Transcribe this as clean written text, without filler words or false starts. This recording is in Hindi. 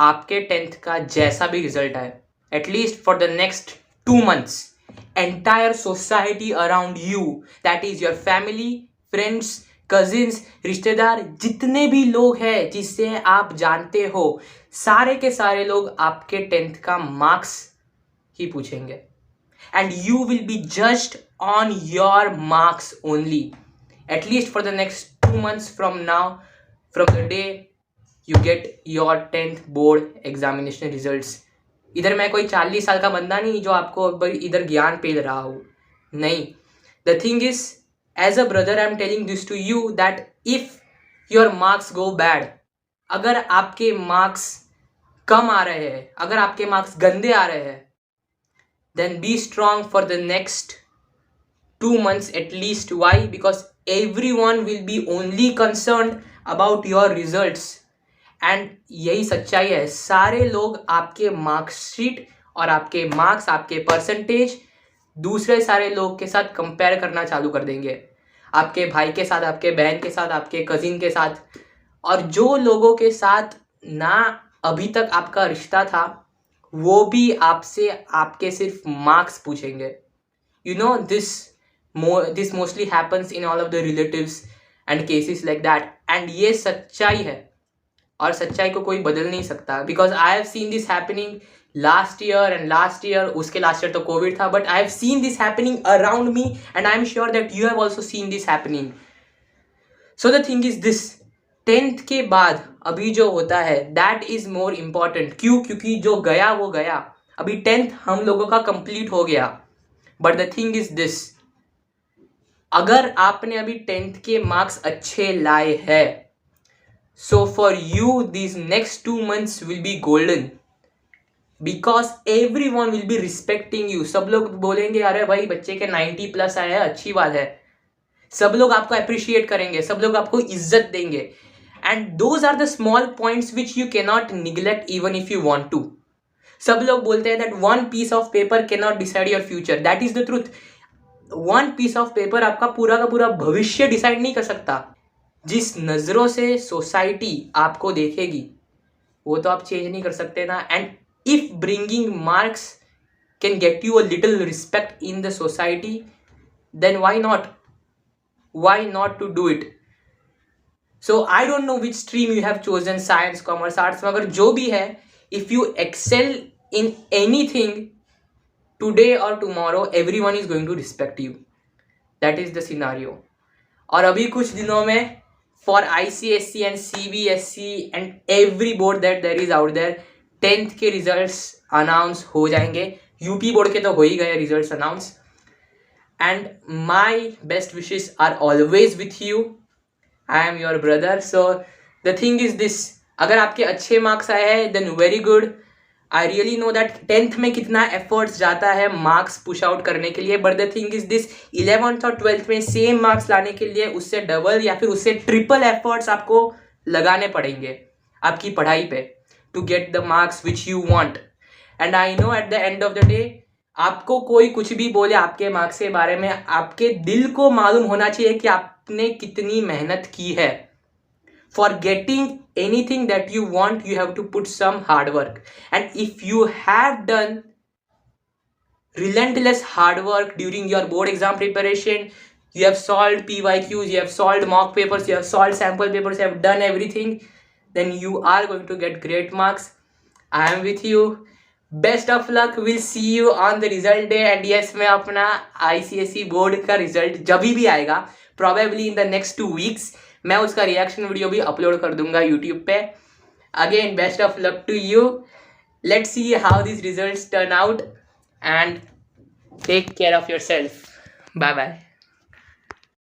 आपके 10th का जैसा भी रिजल्ट आए, at least for the next 2 months, entire society around you, that is your family, friends, cousins, रिश्तेदार, जितने भी लोग हैं जिससे आप जानते हो, सारे के सारे लोग आपके 10th का मार्क्स ही पूछेंगे. And you will be judged on your marks only, at least for the next 2 months from now, from the day you get your 10th board examination results. इधर मैं कोई 40 साल का बंदा नहीं जो आपको इधर ज्ञान पेल रहा हूँ, नहीं. The thing is, as a brother I am telling this to you that if your marks go bad, अगर आपके मार्क्स कम आ रहे हैं, अगर आपके मार्क्स गंदे आ रहे हैं, then be strong for the next 2 months at least. Why? Because everyone will be only concerned about your results. And यही सच्चाई है, सारे लोग आपके मार्कशीट और आपके मार्क्स, आपके परसेंटेज दूसरे सारे लोग के साथ कंपेयर करना चालू कर देंगे, आपके भाई के साथ, आपके बहन के साथ, आपके कजिन के साथ. और जो लोगों के साथ ना अभी तक आपका रिश्ता था, वो भी आपसे आपके सिर्फ मार्क्स पूछेंगे. You know this mostly happens in all of the relatives and cases like that. And ये सच्चाई है और सच्चाई को कोई बदल नहीं सकता. Because I have seen this happening last year, उसके लास्ट ईयर तो कोविड था, but I have seen this happening around me and I am sure that you have also seen this happening. So the thing is this, 10th के बाद अभी जो होता है दैट इज मोर इम्पॉर्टेंट. क्यों? क्योंकि जो गया वो गया. अभी 10th हम लोगों का कंप्लीट हो गया. But the thing is this, अगर आपने अभी 10th के मार्क्स अच्छे लाए हैं, so for you this next 2 months will be golden, because every one will be respecting you. सब लोग बोलेंगे अरे भाई बच्चे के 90+ आए हैं, अच्छी बात है. सब लोग आपको अप्रिशिएट करेंगे, सब लोग आपको इज्जत देंगे. And those are the small points which you cannot neglect even if you want to. सब लोग बोलते हैं that one piece of paper cannot decide your future. That is the truth. One piece of paper आपका पूरा का पूरा भविष्य डिसाइड नहीं कर सकता. जिस नज़रों से सोसाइटी आपको देखेगी वो तो आप चेंज नहीं कर सकते ना. And if bringing marks can get you a little respect in the society, then why not? Why not to do it? So I don't know which stream you have chosen, science, commerce, arts, मगर जो भी है, if you excel in anything today or tomorrow, everyone is going to respect you. That is the scenario. और अभी कुछ दिनों में for ICSE and CBSE and every board that there is out there, 10th के results announce हो जाएंगे. UP बोर्ड के तो हो ही गए results announce. And my best wishes are always with you. I am your brother. So the thing is this, अगर आपके अच्छे मार्क्स आए हैं then very good. I really know that 10th में कितना एफर्ट्स जाता है मार्क्स पुश आउट करने के लिए. But the thing is this, 11th और 12th में सेम मार्क्स लाने के लिए उससे डबल या फिर उससे ट्रिपल एफर्ट्स आपको लगाने पड़ेंगे आपकी पढ़ाई पे to get the marks which you want. And I know at the end of the day आपको कोई कुछ भी बोले आपके मार्क्स के बारे में, आपके दिल को मालूम होना चाहिए कि आपने कितनी मेहनत की है. For getting anything that you want, you have to put some hard work. And if you have done relentless hard work during your board exam preparation, you have solved PYQs, you have solved mock papers, you have solved sample papers, you have done everything, then you are going to get great marks. I am with you. Best of luck. We'll see you on the result day. And yes, मैं अपना ICSE बोर्ड का रिजल्ट जब भी आएगा, probably in the next 2 weeks, मैं उसका रिएक्शन वीडियो भी अपलोड कर दूंगा यूट्यूब पे. Again best of luck to you. Let's see how this results turn out and take care of yourself. Bye bye.